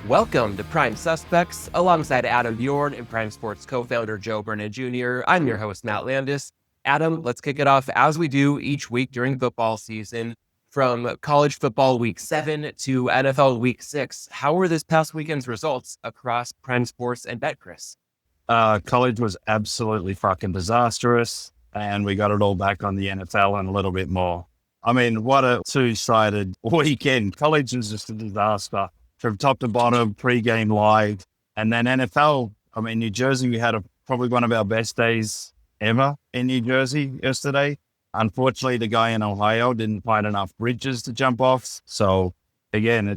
Welcome to Prime Suspects. Alongside Adam Bjorn and Prime Sports co-founder Joe Brennan Jr., I'm your host, Matt Landis. Adam, let's kick it off as we do each week during football season. From college football week 7 to NFL week 6, how were this past weekend's results across Prime Sports and BetCris? College was absolutely fucking disastrous, and we got it all back on the NFL and a little bit more. I mean, what a two-sided weekend. College was just a disaster from top to bottom, pre-game live. And then NFL, I mean, New Jersey, we had probably one of our best days ever in New Jersey yesterday. Unfortunately, the guy in Ohio didn't find enough bridges to jump off. So again,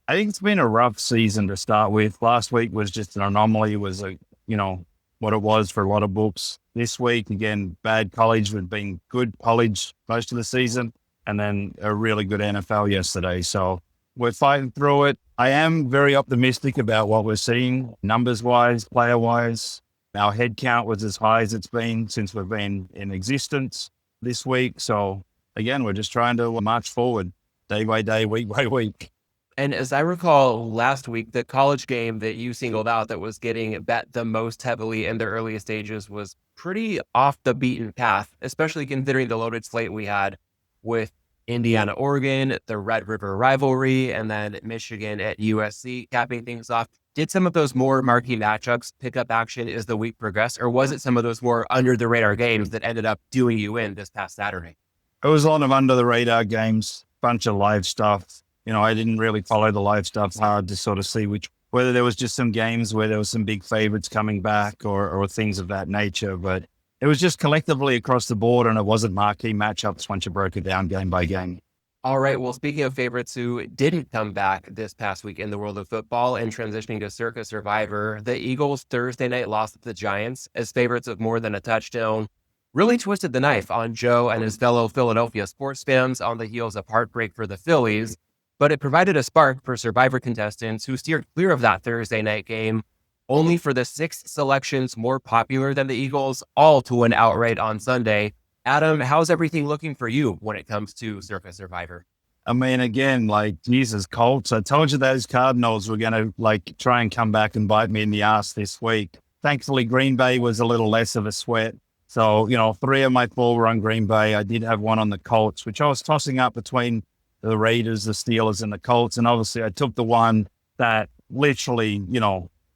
I think it's been a rough season to start with. Last week was just an anomaly. It was what it was for a lot of books. This week, again, bad college with being good college most of the season, and then a really good NFL yesterday. So we're fighting through it. I am very optimistic about what we're seeing numbers-wise, player-wise. Our head count was as high as it's been since we've been in existence this week. So again, we're just trying to march forward day by day, week by week. And as I recall last week, the college game that you singled out that was getting bet the most heavily in the earliest stages was pretty off the beaten path, especially considering the loaded slate we had with Indiana, Oregon, the Red River rivalry, and then Michigan at USC capping things off. Did some of those more marquee matchups pick up action as the week progressed, or was it some of those more under the radar games that ended up doing you in this past Saturday? It was a lot of under the radar games, bunch of live stuff. I didn't really follow the live stuff hard to sort of see whether there was just some games where there was some big favorites coming back or things of that nature. But it was just collectively across the board, and it wasn't marquee matchups once you broke it down game by game. All right. Well, speaking of favorites who didn't come back this past week in the world of football and transitioning to Circa Survivor, the Eagles Thursday night loss to the Giants as favorites of more than a touchdown really twisted the knife on Joe and his fellow Philadelphia sports fans on the heels of heartbreak for the Phillies. But it provided a spark for Survivor contestants who steered clear of that Thursday night game, only for the 6 selections more popular than the Eagles, all to win outright on Sunday. Adam, how's everything looking for you when it comes to Circa Survivor? I mean, again, Jesus, Colts. I told you those Cardinals were going to try and come back and bite me in the ass this week. Thankfully, Green Bay was a little less of a sweat. So, 3 of my 4 were on Green Bay. I did have one on the Colts, which I was tossing up between the Raiders, the Steelers, and the Colts. And obviously I took the one that literally,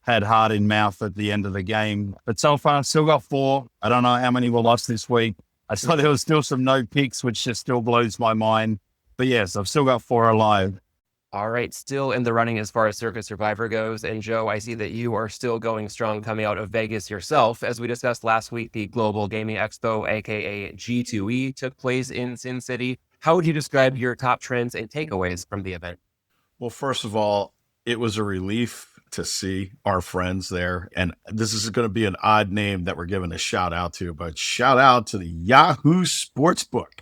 had heart in mouth at the end of the game. But so far, I've still got 4. I don't know how many were lost this week. I saw there was still some no picks, which just still blows my mind. But yes, I've still got 4 alive. All right, still in the running as far as Circa Survivor goes. And Joe, I see that you are still going strong coming out of Vegas yourself. As we discussed last week, the Global Gaming Expo, aka G2E, took place in Sin City. How would you describe your top trends and takeaways from the event? Well, first of all, it was a relief to see our friends there. And this is going to be an odd name that we're giving a shout out to, but shout out to the Yahoo Sportsbook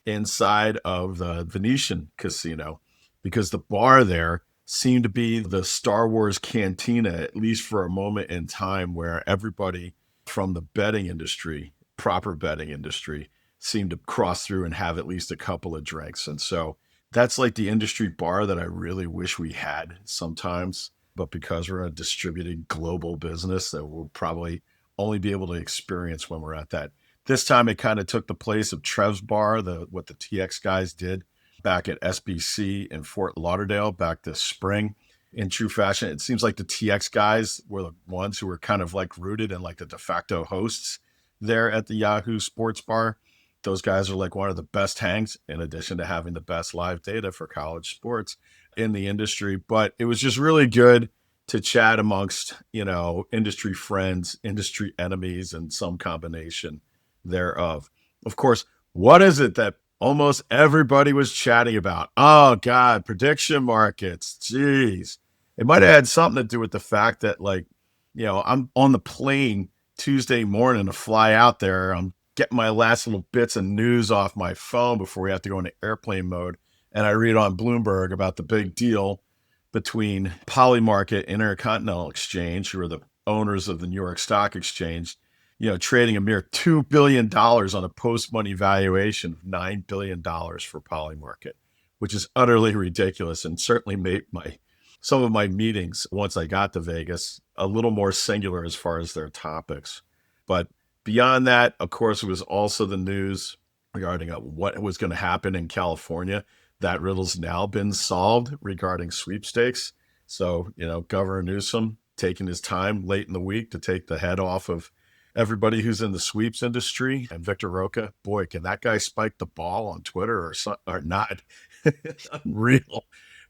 inside of the Venetian Casino, because the bar there seemed to be the Star Wars cantina, at least for a moment in time, where everybody from the betting industry, proper betting industry, seemed to cross through and have at least a couple of drinks. And so that's like the industry bar that I really wish we had sometimes. But because we're a distributed global business, that we'll probably only be able to experience when we're at that. This time it kind of took the place of Trev's bar, what the TX guys did back at SBC in Fort Lauderdale back this spring. In true fashion, it seems like the TX guys were the ones who were kind of rooted and the de facto hosts there at the Yahoo Sports Bar. Those guys are one of the best hangs, in addition to having the best live data for college sports in the industry. But it was just really good to chat amongst, industry friends, industry enemies, and some combination thereof. Of course, what is it that almost everybody was chatting about? Oh, God, prediction markets. Jeez. It might have had something to do with the fact that, I'm on the plane Tuesday morning to fly out there. I'm getting my last little bits of news off my phone before we have to go into airplane mode. And I read on Bloomberg about the big deal between Polymarket Intercontinental Exchange, who are the owners of the New York Stock Exchange, trading a mere $2 billion on a post-money valuation of $9 billion for Polymarket, which is utterly ridiculous and certainly made my some of my meetings once I got to Vegas a little more singular as far as their topics. But beyond that, of course, it was also the news regarding what was going to happen in California. That riddle's now been solved regarding sweepstakes. So, Governor Newsom taking his time late in the week to take the head off of everybody who's in the sweeps industry. And Victor Rocha, boy, can that guy spike the ball on Twitter or not? Unreal.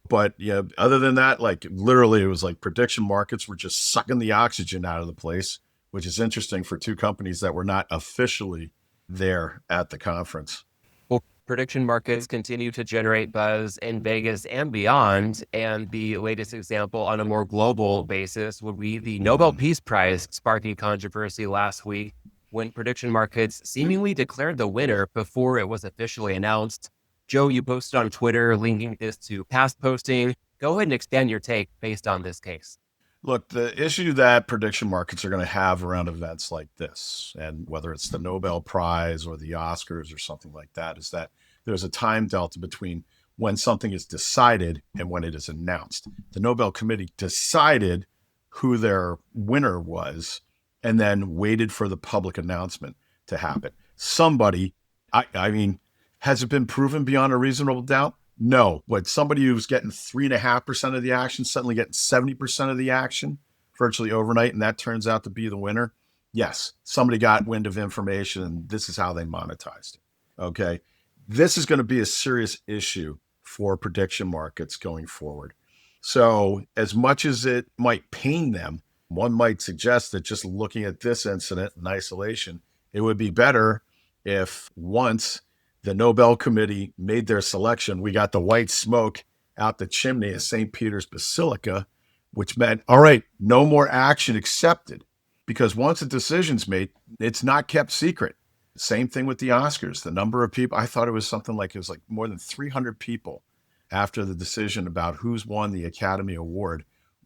But yeah, other than that, like literally it was like prediction markets were just sucking the oxygen out of the place, which is interesting for two companies that were not officially there at the conference. Well, prediction markets continue to generate buzz in Vegas and beyond. And the latest example on a more global basis would be the Nobel Peace Prize sparking controversy last week when prediction markets seemingly declared the winner before it was officially announced. Joe, you posted on Twitter linking this to past posting. Go ahead and expand your take based on this case. Look, the issue that prediction markets are going to have around events like this, and whether it's the Nobel Prize or the Oscars or something like that, is that there's a time delta between when something is decided and when it is announced. The Nobel Committee decided who their winner was and then waited for the public announcement to happen. Somebody, I mean, has it been proven beyond a reasonable doubt? No, but somebody who's getting 3.5% of the action, suddenly getting 70% of the action virtually overnight, and that turns out to be the winner. Yes, somebody got wind of information, and this is how they monetized it. Okay. This is going to be a serious issue for prediction markets going forward. So as much as it might pain them, one might suggest that just looking at this incident in isolation, it would be better if once the Nobel Committee made their selection, we got the white smoke out the chimney of St. Peter's Basilica, which meant, all right, no more action accepted. Because once a decision's made, it's not kept secret. Same thing with the Oscars. The number of people, I thought it was like more than 300 people after the decision about who's won the Academy Award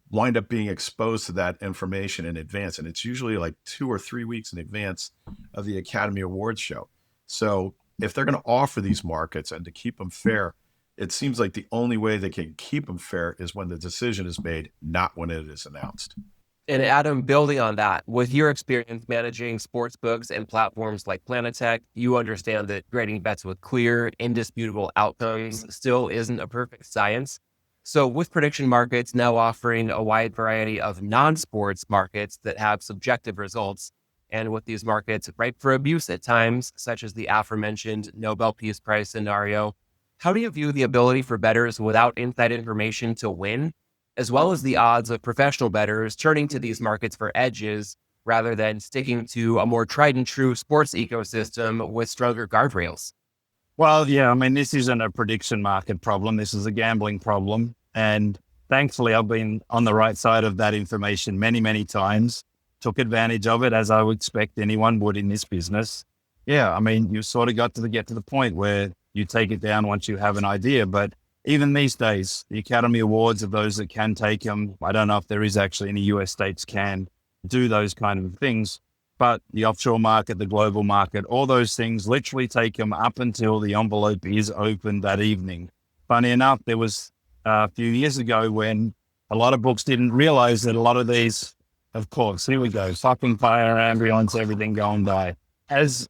wind up being exposed to that information in advance. And it's usually like 2 or 3 weeks in advance of the Academy Awards show. So if they're going to offer these markets and to keep them fair, it seems like the only way they can keep them fair is when the decision is made, not when it is announced. And Adam, building on that, with your experience managing sports books and platforms like Planetech, you understand that grading bets with clear, indisputable outcomes still isn't a perfect science. So with prediction markets now offering a wide variety of non-sports markets that have subjective results, and with these markets ripe for abuse at times, such as the aforementioned Nobel Peace Prize scenario, how do you view the ability for bettors without inside information to win, as well as the odds of professional bettors turning to these markets for edges rather than sticking to a more tried and true sports ecosystem with stronger guardrails? Well, yeah, I mean, this isn't a prediction market problem. This is a gambling problem. And thankfully, I've been on the right side of that information many, many times. Took advantage of it as I would expect anyone would in this business. Yeah, I mean, you sort of get to the point where you take it down once you have an idea. But even these days, the Academy Awards of those that can take them, I don't know if there is actually any US states can do those kind of things, but the offshore market, the global market, all those things literally take them up until the envelope is opened that evening. Funny enough, there was a few years ago when a lot of books didn't realize that a lot of these, of course, here we go, fucking fire, ambulance, everything going by. As,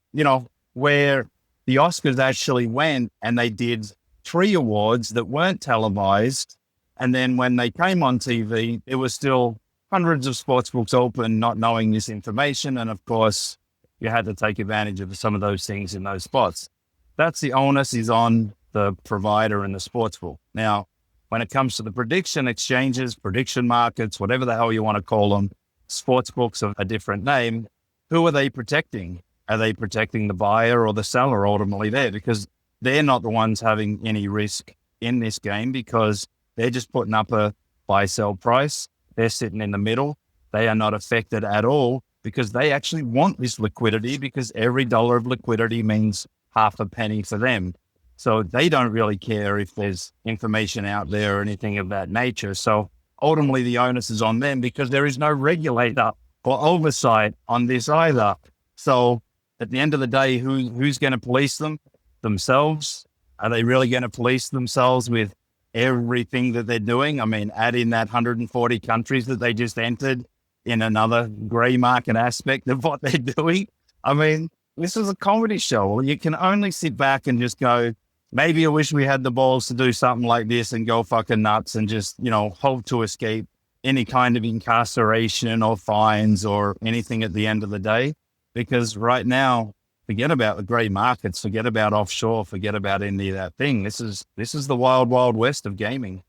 where the Oscars actually went and they did 3 awards that weren't televised. And then when they came on TV, there was still hundreds of sports books open, not knowing this information. And of course, you had to take advantage of some of those things in those spots. That's the onus is on the provider and the sports book. Now, when it comes to the prediction exchanges, prediction markets, whatever the hell you want to call them, sports books are a different name. Who are they protecting? Are they protecting the buyer or the seller ultimately there? Because they're not the ones having any risk in this game because they're just putting up a buy-sell price. They're sitting in the middle. They are not affected at all because they actually want this liquidity because every dollar of liquidity means half a penny for them. So they don't really care if there's information out there or anything of that nature. So ultimately the onus is on them because there is no regulator or oversight on this either. So at the end of the day, who's going to police them? Themselves? Are they really going to police themselves with everything that they're doing. I mean, add in that 140 countries that they just entered in another gray market aspect of what they're doing. I mean, this is a comedy show. You can only sit back and just go, maybe I wish we had the balls to do something like this and go fucking nuts and just, hope to escape any kind of incarceration or fines or anything at the end of the day. Because right now, forget about the gray markets, forget about offshore, forget about any of that thing. This is the wild, wild west of gaming.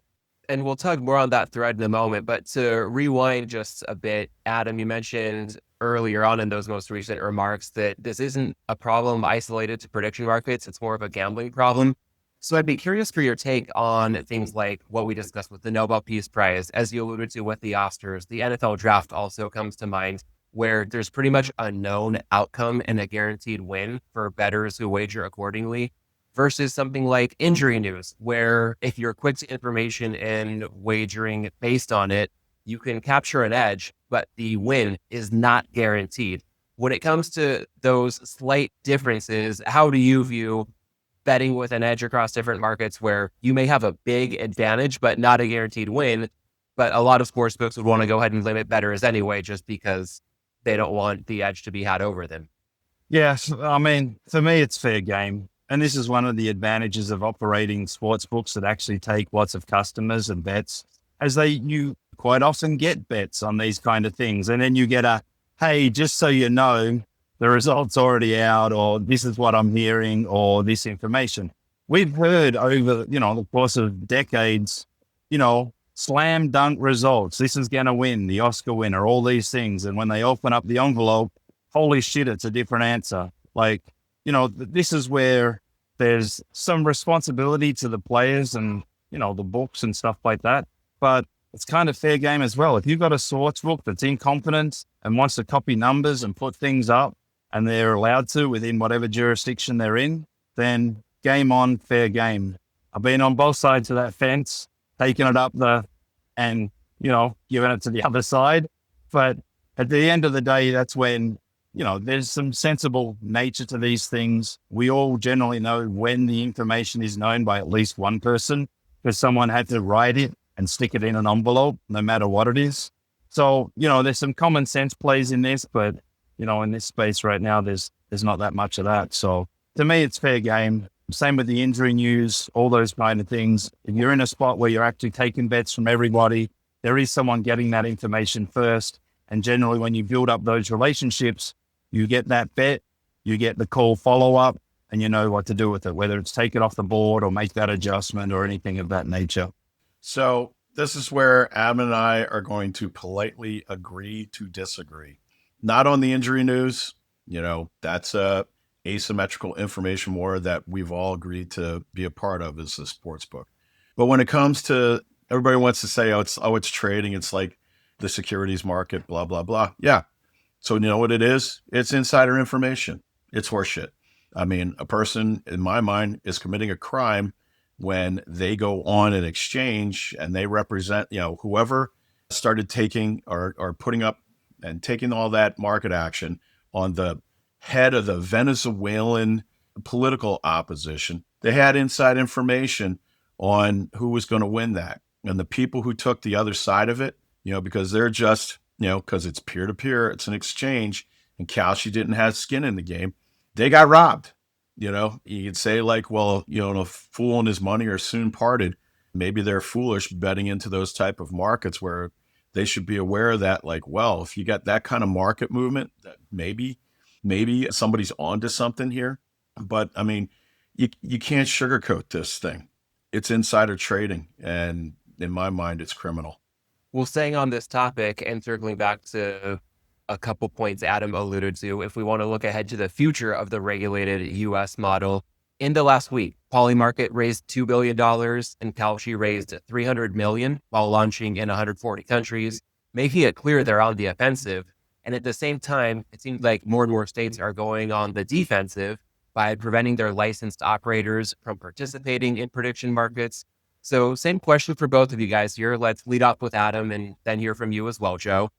And we'll talk more on that thread in a moment, but to rewind just a bit, Adam, you mentioned earlier on in those most recent remarks that this isn't a problem isolated to prediction markets. It's more of a gambling problem. So I'd be curious for your take on things like what we discussed with the Nobel Peace Prize, as you alluded to with the Oscars. The NFL draft also comes to mind, where there's pretty much a known outcome and a guaranteed win for bettors who wager accordingly, versus something like injury news, where if you're quick to information and wagering based on it, you can capture an edge, but the win is not guaranteed. When it comes to those slight differences, how do you view betting with an edge across different markets where you may have a big advantage, but not a guaranteed win? But a lot of sportsbooks would want to go ahead and limit bettors anyway, just because they don't want the edge to be had over them. Yes. I mean, for me, it's fair game. And this is one of the advantages of operating sports books that actually take lots of customers and bets, as you quite often get bets on these kind of things. And then you get hey, just so you know, the result's already out, or this is what I'm hearing, or this information. We've heard over, the course of decades, slam dunk results. This is going to win, the Oscar winner, all these things. And when they open up the envelope, holy shit, it's a different answer. Like, this is where there's some responsibility to the players and, the books and stuff like that. But it's kind of fair game as well. If you've got a sports book that's incompetent and wants to copy numbers and put things up, and they're allowed to within whatever jurisdiction they're in, then game on, fair game. I've been on both sides of that fence, taking it up and giving it to the other side. But at the end of the day, that's when, there's some sensible nature to these things. We all generally know when the information is known by at least one person, because someone had to write it and stick it in an envelope, no matter what it is. So, there's some common sense plays in this, but, in this space right now, there's not that much of that. So to me, it's fair game. Same with the injury news, all those kind of things. If you're in a spot where you're actually taking bets from everybody, there is someone getting that information first. And generally, when you build up those relationships, you get that bet, you get the call follow-up, and you know what to do with it, whether it's take it off the board or make that adjustment or anything of that nature. So this is where Adam and I are going to politely agree to disagree. Not on the injury news. That's a asymmetrical information war that we've all agreed to be a part of as a sports book. But when it comes to, everybody wants to say, it's trading. It's like the securities market, blah, blah, blah. Yeah. So you know what it is? It's insider information. It's horseshit. I mean, a person, in my mind, is committing a crime when they go on an exchange and they represent, whoever started taking or putting up and taking all that market action on the head of the Venezuelan political opposition. They had inside information on who was going to win that. And the people who took the other side of it, because they're just, because it's peer-to-peer, it's an exchange, and Kalshi didn't have skin in the game, they got robbed. You could say like, well, a fool and his money are soon parted. Maybe they're foolish betting into those type of markets where they should be aware of that. Like, well, if you got that kind of market movement, that maybe somebody's onto something here. But I mean, you can't sugarcoat this thing. It's insider trading. And in my mind, it's criminal. Well, staying on this topic and circling back to a couple points Adam alluded to, if we want to look ahead to the future of the regulated U.S. model, in the last week, Polymarket raised $2 billion and Kalshi raised $300 million while launching in 140 countries, making it clear they're on the offensive. And at the same time, it seems like more and more states are going on the defensive by preventing their licensed operators from participating in prediction markets. So same question for both of you guys here. Let's lead off with Adam and then hear from you as well, Joe.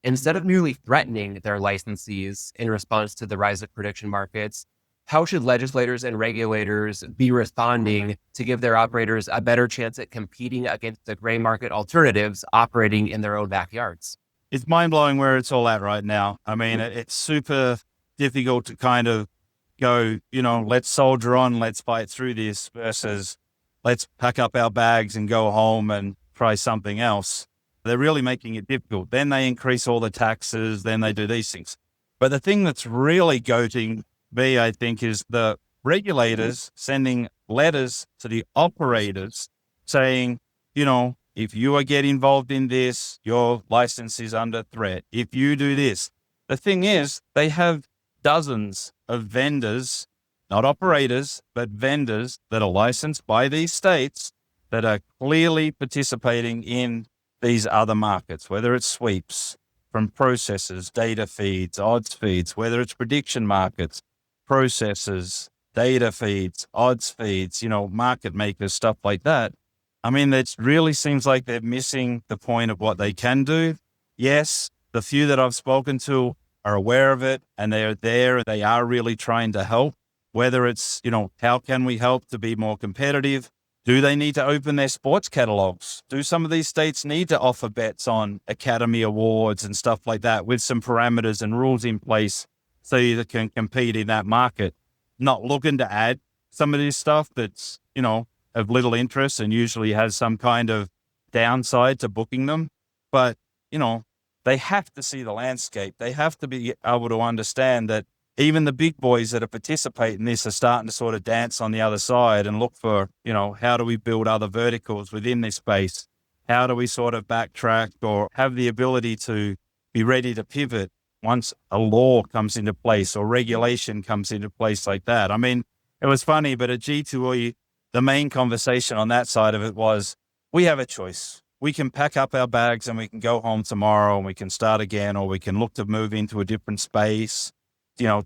Instead of merely threatening their licensees in response to the rise of prediction markets, How should legislators and regulators be responding to give their operators a better chance at competing against the gray market alternatives operating in their own backyards? It's mind blowing where it's all at right now. I mean, it's super difficult to kind of go, let's soldier on, let's fight through this versus let's pack up our bags and go home and try something else. They're really making it difficult. Then they increase all the taxes, then they do these things. But the thing that's really goating me, I think, is the regulators sending letters to the operators saying, if you get involved in this, your license is under threat. If you do this, the thing is, they have dozens of vendors, not operators, but vendors that are licensed by these states that are clearly participating in these other markets, whether it's sweeps from processors, data feeds, odds feeds, whether it's prediction markets, processors, data feeds, odds feeds, market makers, stuff like that. I mean, it really seems like they're missing the point of what they can do. Yes, the few that I've spoken to are aware of it and they're there. They are really trying to help, whether it's, how can we help to be more competitive? Do they need to open their sports catalogs? Do some of these states need to offer bets on Academy Awards and stuff like that with some parameters and rules in place so you can compete in that market? Not looking to add some of this stuff that's, of little interest and usually has some kind of downside to booking them. But, they have to see the landscape. They have to be able to understand that even the big boys that are participating in this are starting to sort of dance on the other side and look for, how do we build other verticals within this space? How do we sort of backtrack or have the ability to be ready to pivot once a law comes into place or regulation comes into place like that? I mean, it was funny, but at G2E, the main conversation on that side of it was, we have a choice. We can pack up our bags and we can go home tomorrow and we can start again, or we can look to move into a different space,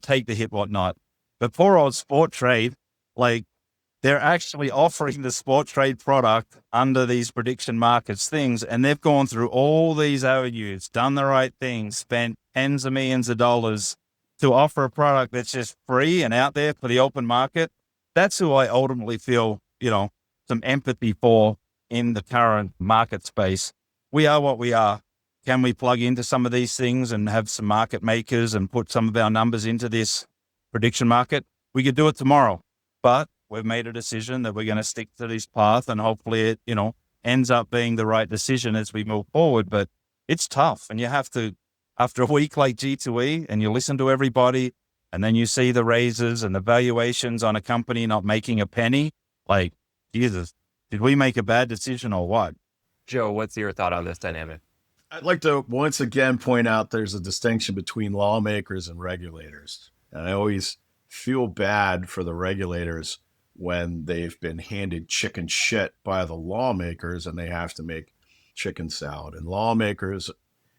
take the hit, whatnot. But poor old Sport Trade, they're actually offering the Sport Trade product under these prediction markets things. And they've gone through all these avenues, done the right things, spent tens of millions of dollars to offer a product that's just free and out there for the open market. That's who I ultimately feel, some empathy for in the current market space. We are what we are. Can we plug into some of these things and have some market makers and put some of our numbers into this prediction market? We could do it tomorrow, but we've made a decision that we're going to stick to this path and hopefully it, ends up being the right decision as we move forward. But it's tough and you have to, after a week like G2E and you listen to everybody and then you see the raises and the valuations on a company not making a penny, Jesus, did we make a bad decision or what? Joe, what's your thought on this dynamic? I'd like to once again point out there's a distinction between lawmakers and regulators. And I always feel bad for the regulators when they've been handed chicken shit by the lawmakers and they have to make chicken salad. And lawmakers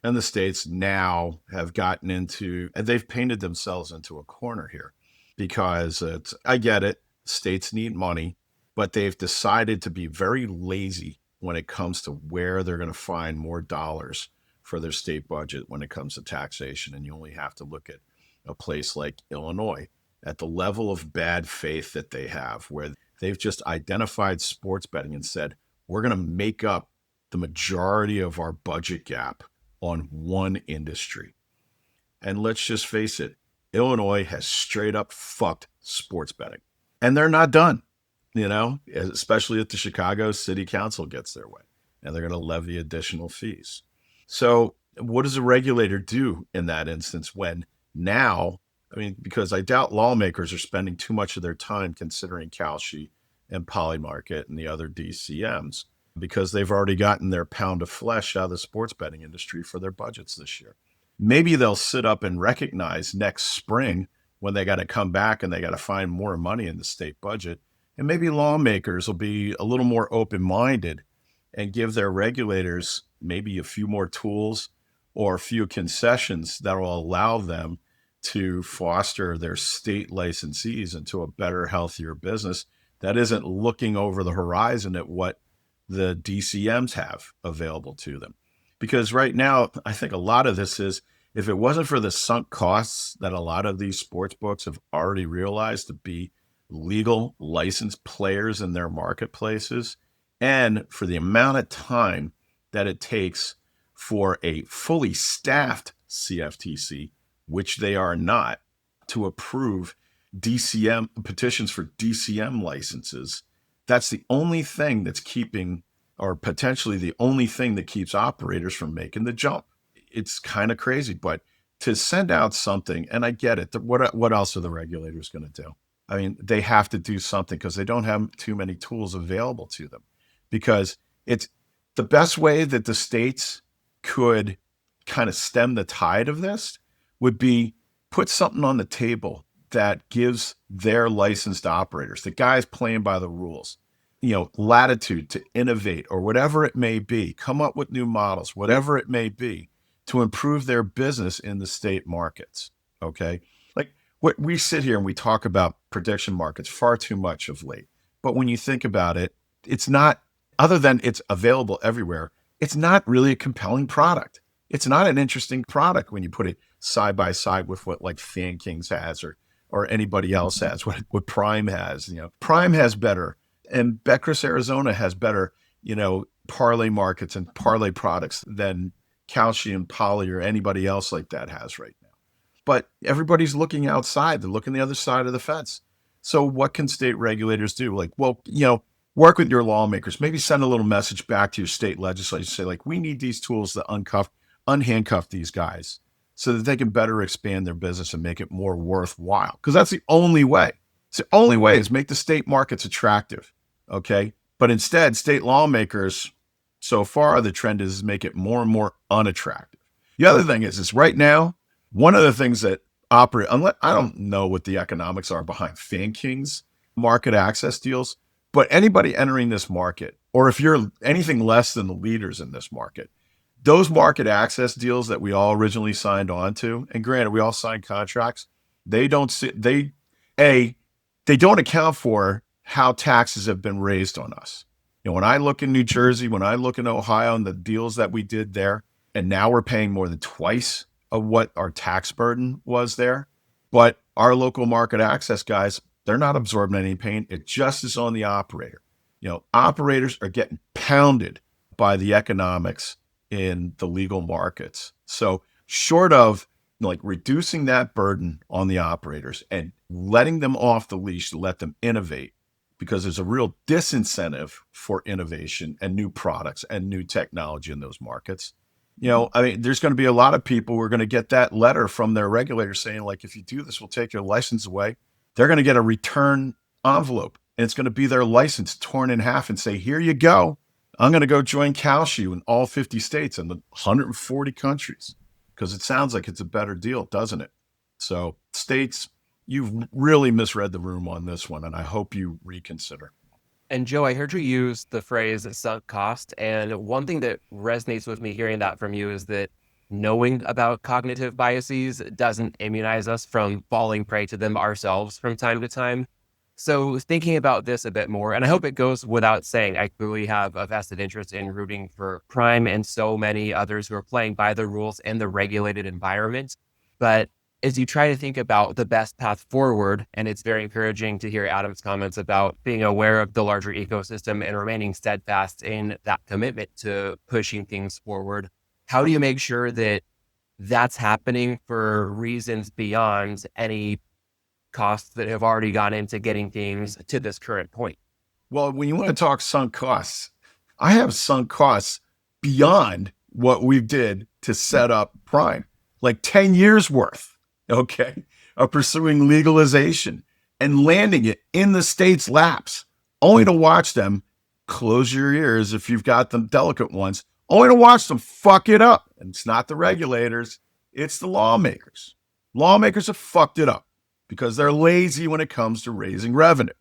and the states now have gotten into, and they've painted themselves into a corner here because I get it, states need money, but they've decided to be very lazy when it comes to where they're going to find more dollars for their state budget when it comes to taxation. And you only have to look at a place like Illinois at the level of bad faith that they have, where they've just identified sports betting and said, we're going to make up the majority of our budget gap on one industry. And let's just face it, Illinois has straight up fucked sports betting. And they're not done. Especially if the Chicago City Council gets their way and they're going to levy additional fees. So what does a regulator do in that instance when now, because I doubt lawmakers are spending too much of their time considering Kalshi and Polymarket and the other DCMs because they've already gotten their pound of flesh out of the sports betting industry for their budgets this year. Maybe they'll sit up and recognize next spring when they got to come back and they got to find more money in the state budget. And maybe lawmakers will be a little more open-minded and give their regulators maybe a few more tools or a few concessions that will allow them to foster their state licensees into a better, healthier business that isn't looking over the horizon at what the DCMs have available to them. Because right now, I think a lot of this is, If it wasn't for the sunk costs that a lot of these sports books have already realized to be legal licensed players in their marketplaces, and for the amount of time that it takes for a fully staffed CFTC, which they are not, to approve DCM petitions for DCM licenses, that's the only thing that's keeping, or potentially the only thing that keeps operators from making the jump. It's kind of crazy, but to send out something, and I get it. What else are the regulators going to do? I mean, they have to do something because they don't have too many tools available to them. Because it's the best way that the states could kind of stem the tide of this would be put something on the table that gives their licensed operators, the guys playing by the rules, latitude to innovate or whatever it may be, come up with new models, whatever it may be, to improve their business in the state markets. Okay. Like what we sit here and we talk about prediction markets far too much of late. But when you think about it, it's not, other than it's available everywhere, it's not really a compelling product. It's not an interesting product when you put it side by side with what like Fan Kings has or anybody else has, what Prime has. Prime has better, and Betcris Arizona has better, parlay markets and parlay products than Kalshi and Poly or anybody else like that has right now. But everybody's looking outside. They're looking the other side of the fence. So what can state regulators do? Like, well, work with your lawmakers. Maybe send a little message back to your state legislature. Say, like, we need these tools to unhandcuff these guys so that they can better expand their business and make it more worthwhile. Because that's the only way. It's the only way is make the state markets attractive. Okay. But instead, state lawmakers, so far, the trend is make it more and more unattractive. The other thing is right now, one of the things that operate, I don't know what the economics are behind Fan Kings market access deals, but anybody entering this market, or if you're anything less than the leaders in this market, those market access deals that we all originally signed on to, and granted, we all signed contracts, they don't account for how taxes have been raised on us. When I look in New Jersey, when I look in Ohio and the deals that we did there, and now we're paying more than twice of what our tax burden was there. But our local market access guys, they're not absorbing any pain. It just is on the operator. Operators are getting pounded by the economics in the legal markets. So short of like reducing that burden on the operators and letting them off the leash to let them innovate, because there's a real disincentive for innovation and new products and new technology in those markets. There's going to be a lot of people who are going to get that letter from their regulator saying, like, if you do this, we'll take your license away. They're going to get a return envelope, and it's going to be their license torn in half and say, here you go. I'm going to go join Kalshi in all 50 states and the 140 countries, because it sounds like it's a better deal, doesn't it? So states, you've really misread the room on this one, and I hope you reconsider. And Joe, I heard you use the phrase sunk cost. And one thing that resonates with me hearing that from you is that knowing about cognitive biases doesn't immunize us from falling prey to them ourselves from time to time. So thinking about this a bit more, and I hope it goes without saying, I clearly have a vested interest in rooting for Prime and so many others who are playing by the rules in the regulated environment. But as you try to think about the best path forward, and it's very encouraging to hear Adam's comments about being aware of the larger ecosystem and remaining steadfast in that commitment to pushing things forward. How do you make sure that that's happening for reasons beyond any costs that have already gone into getting things to this current point? Well, when you want to talk sunk costs, I have sunk costs beyond what we did to set up Prime, like 10 years worth. Okay, of pursuing legalization and landing it in the state's laps, only to watch them close your ears if you've got them delicate ones, only to watch them fuck it up. And it's not the regulators, it's the lawmakers. Lawmakers have fucked it up because they're lazy when it comes to raising revenue.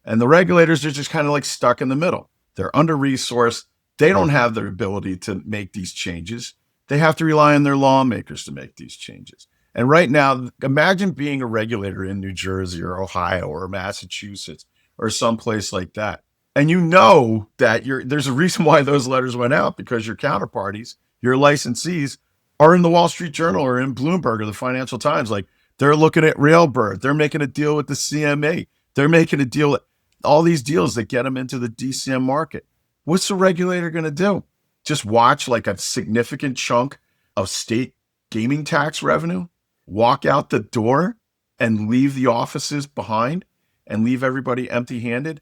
And the regulators are just kind of like stuck in the middle. They're under-resourced. They don't have the ability to make these changes. They have to rely on their lawmakers to make these changes. And right now, imagine being a regulator in New Jersey or Ohio or Massachusetts or someplace like that. And you know that there's a reason why those letters went out, because your counterparties, your licensees, are in the Wall Street Journal or in Bloomberg or the Financial Times. Like, they're looking at Railbird. They're making a deal with the CMA. They're making a deal with all these deals that get them into the DCM market. What's the regulator going to do? Just watch like a significant chunk of state gaming tax revenue walk out the door and leave the offices behind and leave everybody empty-handed?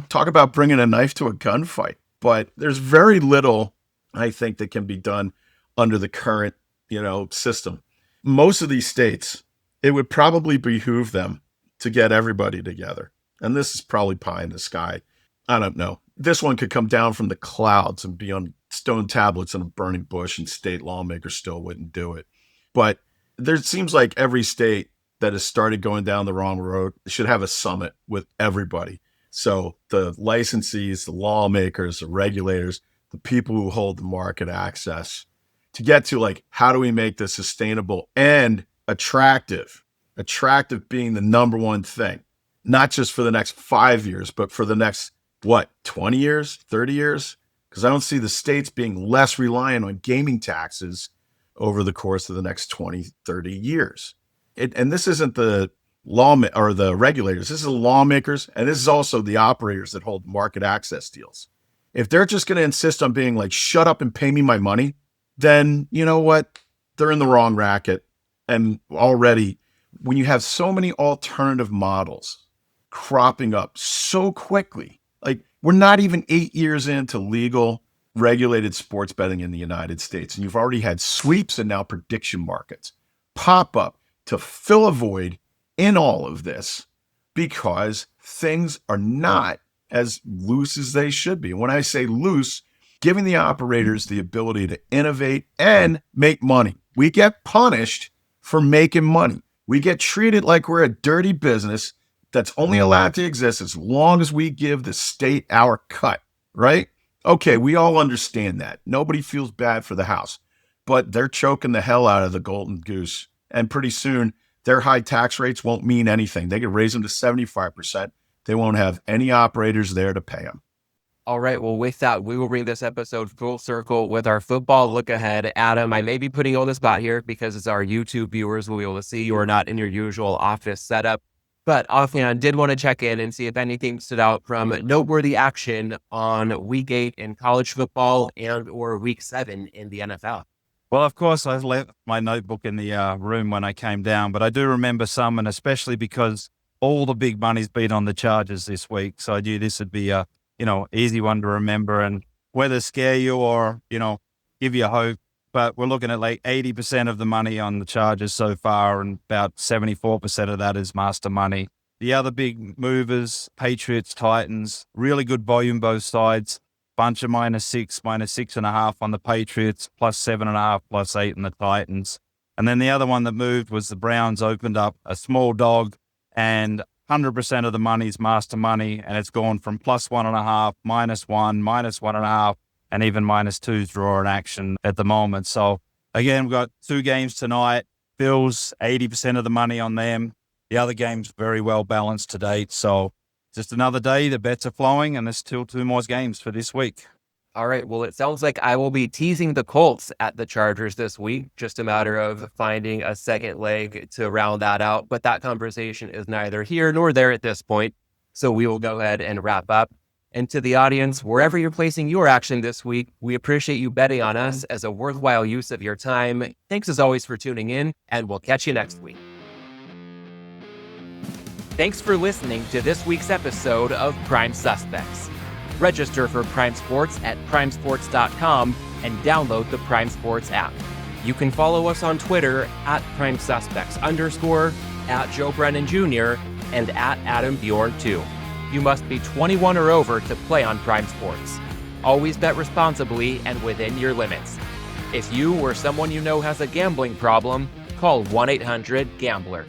Talk about bringing a knife to a gunfight. But there's very little, I think, that can be done under the current, system. Most of these states, it would probably behoove them to get everybody together. And this is probably pie in the sky. I don't know. This one could come down from the clouds and be on stone tablets in a burning bush, and state lawmakers still wouldn't do it. But there seems like every state that has started going down the wrong road should have a summit with everybody. So the licensees, the lawmakers, the regulators, the people who hold the market access, to get to like, how do we make this sustainable and attractive? Attractive being the number one thing, not just for the next 5 years, but for the next, 20 years, 30 years? Because I don't see the states being less reliant on gaming taxes over the course of the next 20, 30 years. And this isn't the law or the regulators. This is the lawmakers, and this is also the operators that hold market access deals. If they're just going to insist on being like, shut up and pay me my money, then you know what? They're in the wrong racket. And already, when you have so many alternative models cropping up so quickly, like we're not even 8 years into legal regulated sports betting in the United States, and you've already had sweeps and now prediction markets pop up to fill a void in all of this, because things are not as loose as they should be. When I say loose, giving the operators the ability to innovate and make money. We get punished for making money. We get treated like we're a dirty business that's only allowed to exist as long as we give the state our cut, right? Okay, we all understand that. Nobody feels bad for the house, but they're choking the hell out of the golden goose. And pretty soon, their high tax rates won't mean anything. They could raise them to 75%. They won't have any operators there to pay them. All right. Well, with that, we will bring this episode full circle with our football look ahead. Adam, I may be putting you on the spot here because it's our YouTube viewers will be able to see you are not in your usual office setup. But offhand, I did want to check in and see if anything stood out from noteworthy action on week 8 in college football and or week 7 in the NFL. Well, of course, I left my notebook in the room when I came down, but I do remember some, and especially because all the big money's been on the Chargers this week. So I knew this would be a, easy one to remember, and whether scare you or, give you hope. But we're looking at like 80% of the money on the Chargers so far, and about 74% of that is master money. The other big movers, Patriots, Titans, really good volume both sides. Bunch of -6, -6.5 on the Patriots, +7.5, +8 on the Titans. And then the other one that moved was the Browns opened up a small dog, and 100% of the money is master money, and it's gone from +1.5, -1, -1.5, and even -2's draw in action at the moment. So again, we've got 2 games tonight. Bills, 80% of the money on them. The other game's very well balanced to date. So just another day, the bets are flowing, and there's still 2 more games for this week. All right. Well, it sounds like I will be teasing the Colts at the Chargers this week. Just a matter of finding a second leg to round that out. But that conversation is neither here nor there at this point. So we will go ahead and wrap up. And to the audience, wherever you're placing your action this week, we appreciate you betting on us as a worthwhile use of your time. Thanks as always for tuning in, and we'll catch you next week. Thanks for listening to this week's episode of Prime Suspects. Register for Prime Sports at primesports.com and download the Prime Sports app. You can follow us on Twitter at PrimeSuspects_, at Joe Brennan Jr., and at Adam Bjorn 2. You must be 21 or over to play on Prime Sports. Always bet responsibly and within your limits. If you or someone you know has a gambling problem, call 1-800-GAMBLER.